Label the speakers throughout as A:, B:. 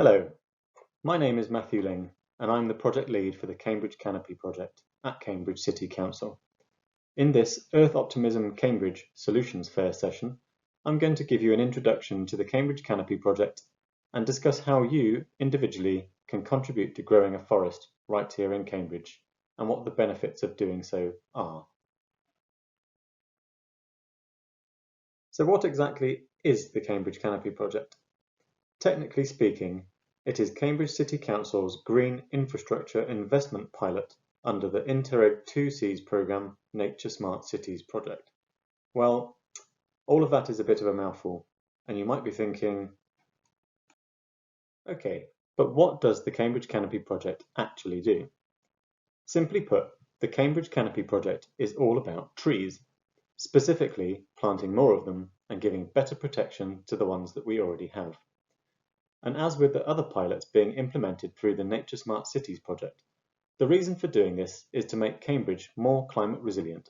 A: Hello, my name is Matthew Ling and I'm the project lead for the Cambridge Canopy Project at Cambridge City Council. In this Earth Optimism Cambridge Solutions Fair session, I'm going to give you an introduction to the Cambridge Canopy Project and discuss how you, individually, can contribute to growing a forest right here in Cambridge and what the benefits of doing so are. So what exactly is the Cambridge Canopy Project? Technically speaking, it is Cambridge City Council's Green Infrastructure Investment Pilot under the Interreg 2Cs programme Nature Smart Cities project. Well, all of that is a bit of a mouthful, and you might be thinking, okay, but what does the Cambridge Canopy Project actually do? Simply put, the Cambridge Canopy Project is all about trees, specifically planting more of them and giving better protection to the ones that we already have. And as with the other pilots being implemented through the Nature Smart Cities project, the reason for doing this is to make Cambridge more climate resilient,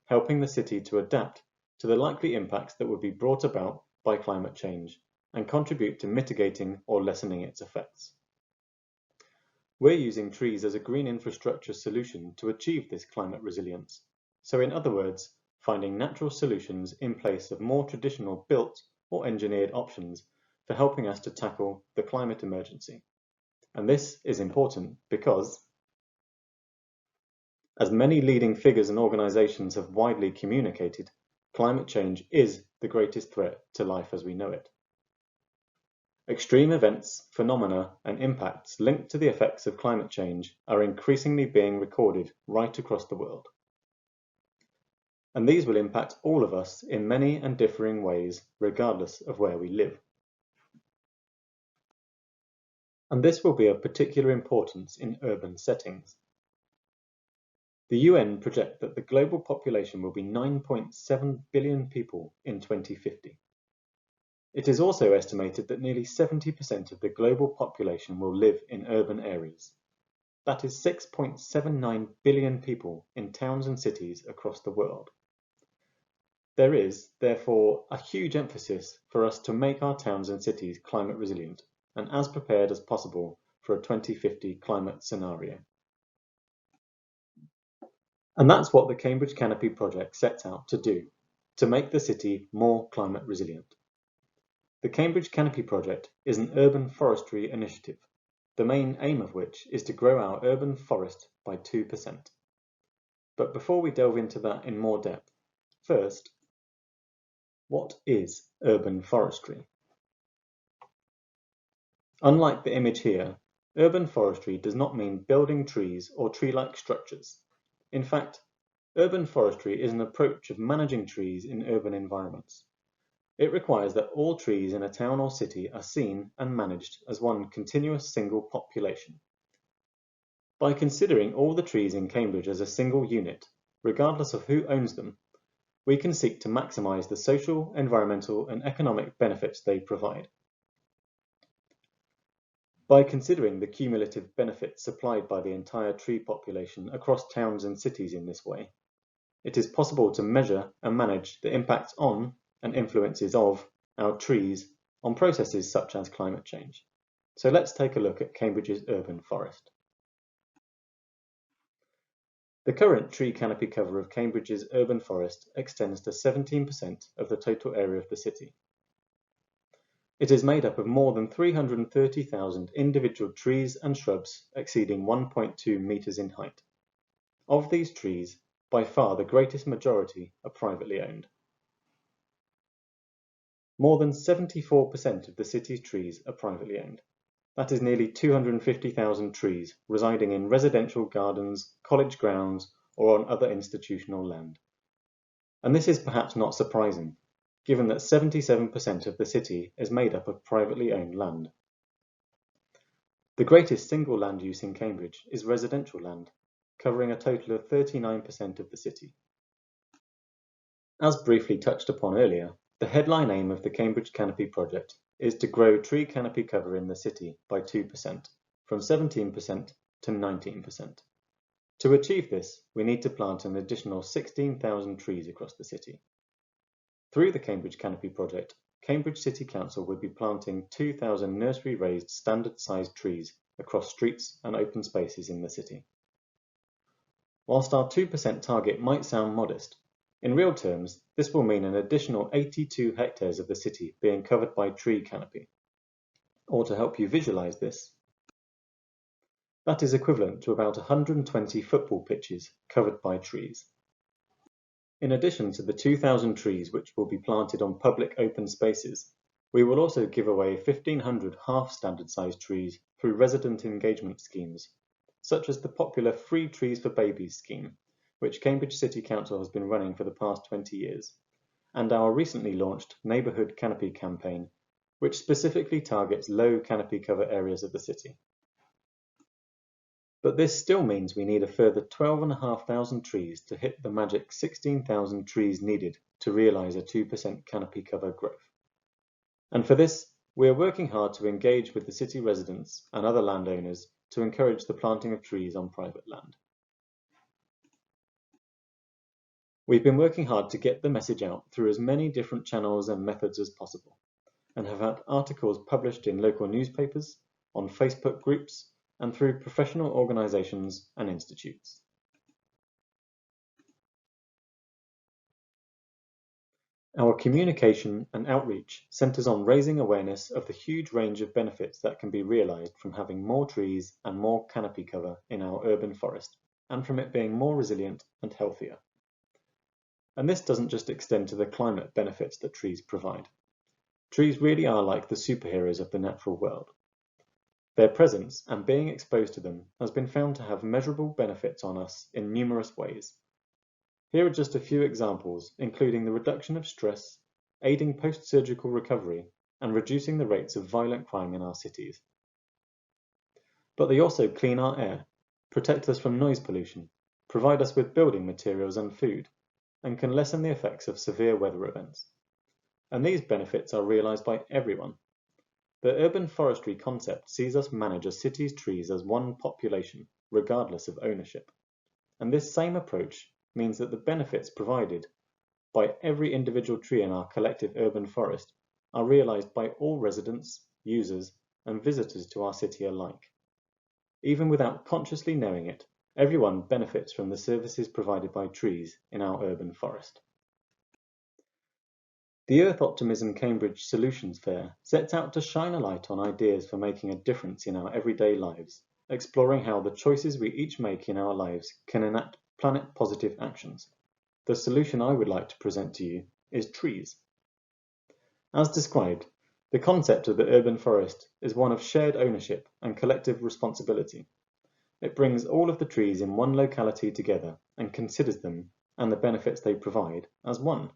A: helping the city to adapt to the likely impacts that would be brought about by climate change and contribute to mitigating or lessening its effects. We're using trees as a green infrastructure solution to achieve this climate resilience. So in other words, finding natural solutions in place of more traditional built or engineered options for helping us to tackle the climate emergency. And this is important because, as many leading figures and organisations have widely communicated, climate change is the greatest threat to life as we know it. Extreme events, phenomena and impacts linked to the effects of climate change are increasingly being recorded right across the world. And these will impact all of us in many and differing ways regardless of where we live. And this will be of particular importance in urban settings. The UN project that the global population will be 9.7 billion people in 2050. It is also estimated that nearly 70% of the global population will live in urban areas. That is 6.79 billion people in towns and cities across the world. There is, therefore, a huge emphasis for us to make our towns and cities climate resilient and as prepared as possible for a 2050 climate scenario. And that's what the Cambridge Canopy Project sets out to do, to make the city more climate resilient. The Cambridge Canopy Project is an urban forestry initiative, the main aim of which is to grow our urban forest by 2%. But before we delve into that in more depth, first, what is urban forestry? Unlike the image here, urban forestry does not mean building trees or tree-like structures. In fact, urban forestry is an approach of managing trees in urban environments. It requires that all trees in a town or city are seen and managed as one continuous single population. By considering all the trees in Cambridge as a single unit, regardless of who owns them, we can seek to maximise the social, environmental and economic benefits they provide. By considering the cumulative benefits supplied by the entire tree population across towns and cities in this way, it is possible to measure and manage the impacts on and influences of our trees on processes such as climate change. So let's take a look at Cambridge's urban forest. The current tree canopy cover of Cambridge's urban forest extends to 17% of the total area of the city. It is made up of more than 330,000 individual trees and shrubs exceeding 1.2 metres in height. Of these trees, by far the greatest majority are privately owned. More than 74% of the city's trees are privately owned. That is nearly 250,000 trees residing in residential gardens, college grounds, or on other institutional land. And this is perhaps not surprising, given that 77% of the city is made up of privately owned land. The greatest single land use in Cambridge is residential land, covering a total of 39% of the city. As briefly touched upon earlier, the headline aim of the Cambridge Canopy Project is to grow tree canopy cover in the city by 2%, from 17% to 19%. To achieve this, we need to plant an additional 16,000 trees across the city. Through the Cambridge Canopy Project, Cambridge City Council would be planting 2,000 nursery-raised standard-sized trees across streets and open spaces in the city. Whilst our 2% target might sound modest, in real terms, this will mean an additional 82 hectares of the city being covered by tree canopy. Or to help you visualise this, that is equivalent to about 120 football pitches covered by trees. In addition to the 2,000 trees which will be planted on public open spaces, we will also give away 1,500 half-standard sized trees through resident engagement schemes, such as the popular Free Trees for Babies scheme, which Cambridge City Council has been running for the past 20 years, and our recently launched Neighbourhood Canopy campaign, which specifically targets low canopy cover areas of the city. But this still means we need a further 12,500 trees to hit the magic 16,000 trees needed to realise a 2% canopy cover growth. And for this, we are working hard to engage with the city residents and other landowners to encourage the planting of trees on private land. We've been working hard to get the message out through as many different channels and methods as possible, and have had articles published in local newspapers, on Facebook groups, and through professional organisations and institutes. Our communication and outreach centres on raising awareness of the huge range of benefits that can be realised from having more trees and more canopy cover in our urban forest, and from it being more resilient and healthier. And this doesn't just extend to the climate benefits that trees provide. Trees really are like the superheroes of the natural world. Their presence and being exposed to them has been found to have measurable benefits on us in numerous ways. Here are just a few examples, including the reduction of stress, aiding post-surgical recovery, and reducing the rates of violent crime in our cities. But they also clean our air, protect us from noise pollution, provide us with building materials and food, and can lessen the effects of severe weather events. And these benefits are realised by everyone. The urban forestry concept sees us manage a city's trees as one population, regardless of ownership. And this same approach means that the benefits provided by every individual tree in our collective urban forest are realised by all residents, users, and visitors to our city alike. Even without consciously knowing it, everyone benefits from the services provided by trees in our urban forest. The Earth Optimism Cambridge Solutions Fair sets out to shine a light on ideas for making a difference in our everyday lives, exploring how the choices we each make in our lives can enact planet-positive actions. The solution I would like to present to you is trees. As described, the concept of the urban forest is one of shared ownership and collective responsibility. It brings all of the trees in one locality together and considers them and the benefits they provide as one.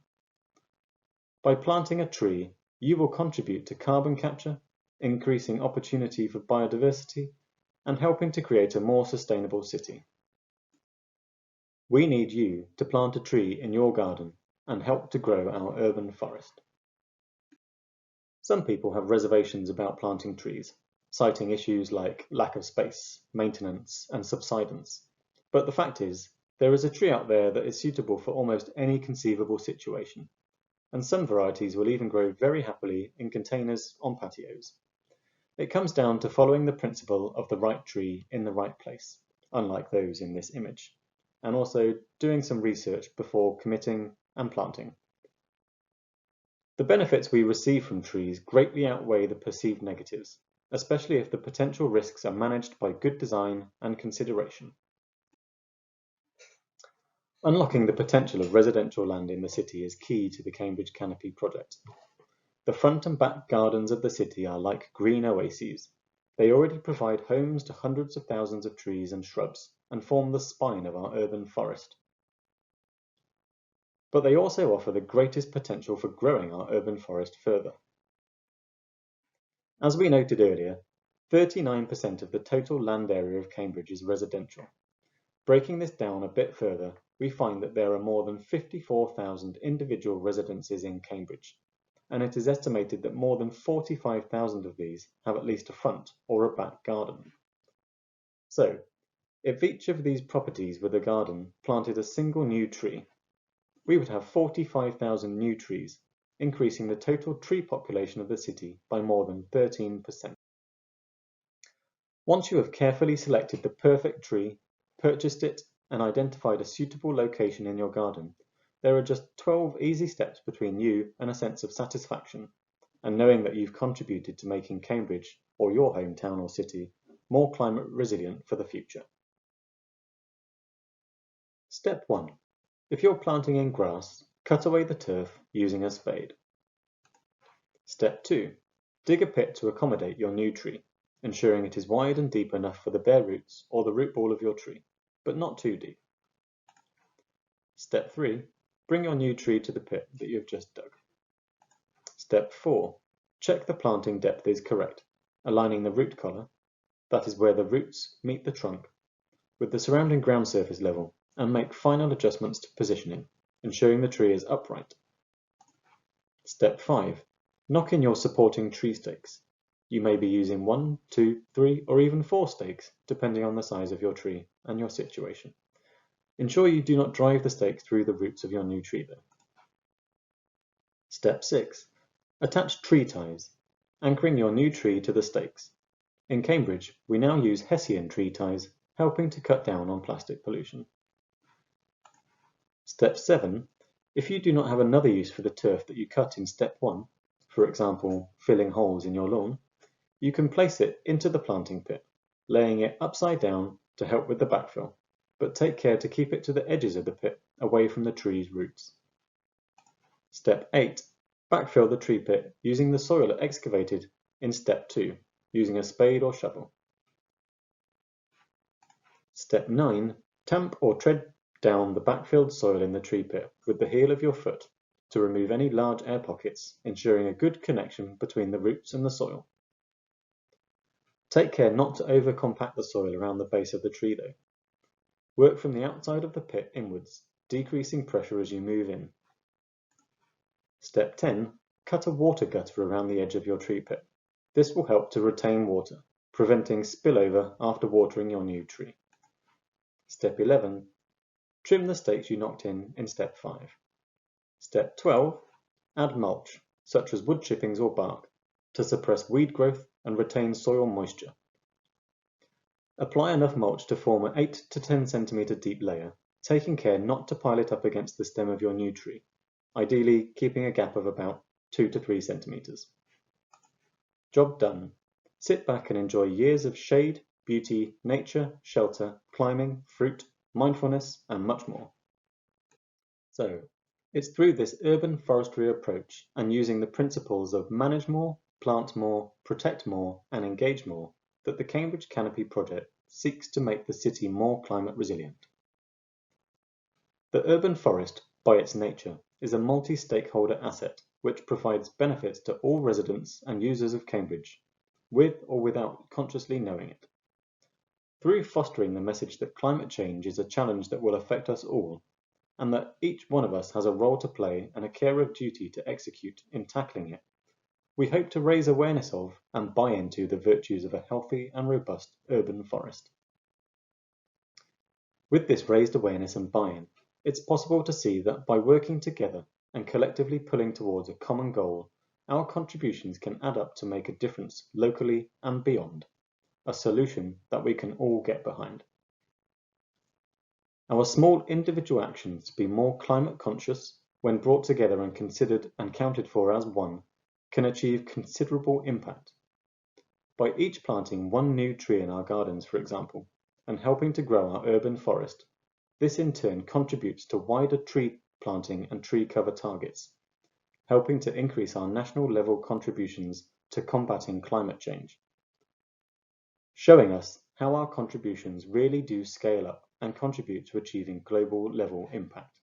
A: By planting a tree, you will contribute to carbon capture, increasing opportunity for biodiversity, and helping to create a more sustainable city. We need you to plant a tree in your garden and help to grow our urban forest. Some people have reservations about planting trees, citing issues like lack of space, maintenance, and subsidence. But the fact is, there is a tree out there that is suitable for almost any conceivable situation. And some varieties will even grow very happily in containers on patios. It comes down to following the principle of the right tree in the right place, unlike those in this image, and also doing some research before committing and planting. The benefits we receive from trees greatly outweigh the perceived negatives, especially if the potential risks are managed by good design and consideration. Unlocking the potential of residential land in the city is key to the Cambridge Canopy Project. The front and back gardens of the city are like green oases. They already provide homes to hundreds of thousands of trees and shrubs and form the spine of our urban forest. But they also offer the greatest potential for growing our urban forest further. As we noted earlier, 39% of the total land area of Cambridge is residential. Breaking this down a bit further, we find that there are more than 54,000 individual residences in Cambridge, and it is estimated that more than 45,000 of these have at least a front or a back garden. So, if each of these properties with a garden planted a single new tree, we would have 45,000 new trees, increasing the total tree population of the city by more than 13%. Once you have carefully selected the perfect tree, purchased it, and identified a suitable location in your garden, there are just 12 easy steps between you and a sense of satisfaction, and knowing that you've contributed to making Cambridge, or your hometown or city, more climate resilient for the future. Step 1. If you're planting in grass, cut away the turf using a spade. Step 2. Dig a pit to accommodate your new tree, ensuring it is wide and deep enough for the bare roots or the root ball of your tree, but not too deep. Step 3. Bring your new tree to the pit that you've just dug. Step 4. Check the planting depth is correct, aligning the root collar, that is where the roots meet the trunk, with the surrounding ground surface level, and make final adjustments to positioning, ensuring the tree is upright. Step 5. Knock in your supporting tree stakes. You may be using 1, 2, 3, or even 4 stakes, depending on the size of your tree and your situation. Ensure you do not drive the stake through the roots of your new tree though. Step 6. Attach tree ties, anchoring your new tree to the stakes. In Cambridge, we now use Hessian tree ties, helping to cut down on plastic pollution. Step 7. If you do not have another use for the turf that you cut in Step 1, for example, filling holes in your lawn, you can place it into the planting pit, laying it upside down to help with the backfill, but take care to keep it to the edges of the pit, away from the tree's roots. Step 8. Backfill the tree pit using the soil excavated in Step 2, using a spade or shovel. Step 9. Tamp or tread down the backfilled soil in the tree pit with the heel of your foot to remove any large air pockets, ensuring a good connection between the roots and the soil. Take care not to over-compact the soil around the base of the tree though. Work from the outside of the pit inwards, decreasing pressure as you move in. Step 10. Cut a water gutter around the edge of your tree pit. This will help to retain water, preventing spillover after watering your new tree. Step 11. Trim the stakes you knocked in Step 5. Step 12. Add mulch, such as wood chippings or bark, to suppress weed growth and retain soil moisture. Apply enough mulch to form an 8 to 10 cm deep layer, taking care not to pile it up against the stem of your new tree, ideally keeping a gap of about 2 to 3 cm. Job done. Sit back and enjoy years of shade, beauty, nature, shelter, climbing, fruit, mindfulness, and much more. So, it's through this urban forestry approach and using the principles of manage more, plant more, protect more, and engage more that the Cambridge Canopy Project seeks to make the city more climate resilient. The urban forest, by its nature, is a multi-stakeholder asset which provides benefits to all residents and users of Cambridge, with or without consciously knowing it. Through fostering the message that climate change is a challenge that will affect us all, and that each one of us has a role to play and a care of duty to execute in tackling it, we hope to raise awareness of and buy into the virtues of a healthy and robust urban forest. With this raised awareness and buy-in, it's possible to see that by working together and collectively pulling towards a common goal, our contributions can add up to make a difference locally and beyond, a solution that we can all get behind. Our small individual actions to be more climate conscious, when brought together and considered and counted for as one, can achieve considerable impact. By each planting one new tree in our gardens, for example, and helping to grow our urban forest, this in turn contributes to wider tree planting and tree cover targets, helping to increase our national level contributions to combating climate change, showing us how our contributions really do scale up and contribute to achieving global level impact.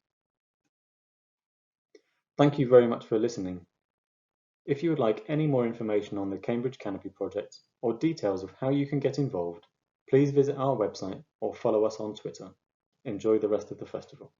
A: Thank you very much for listening. If you would like any more information on the Cambridge Canopy Project or details of how you can get involved, please visit our website or follow us on Twitter. Enjoy the rest of the festival.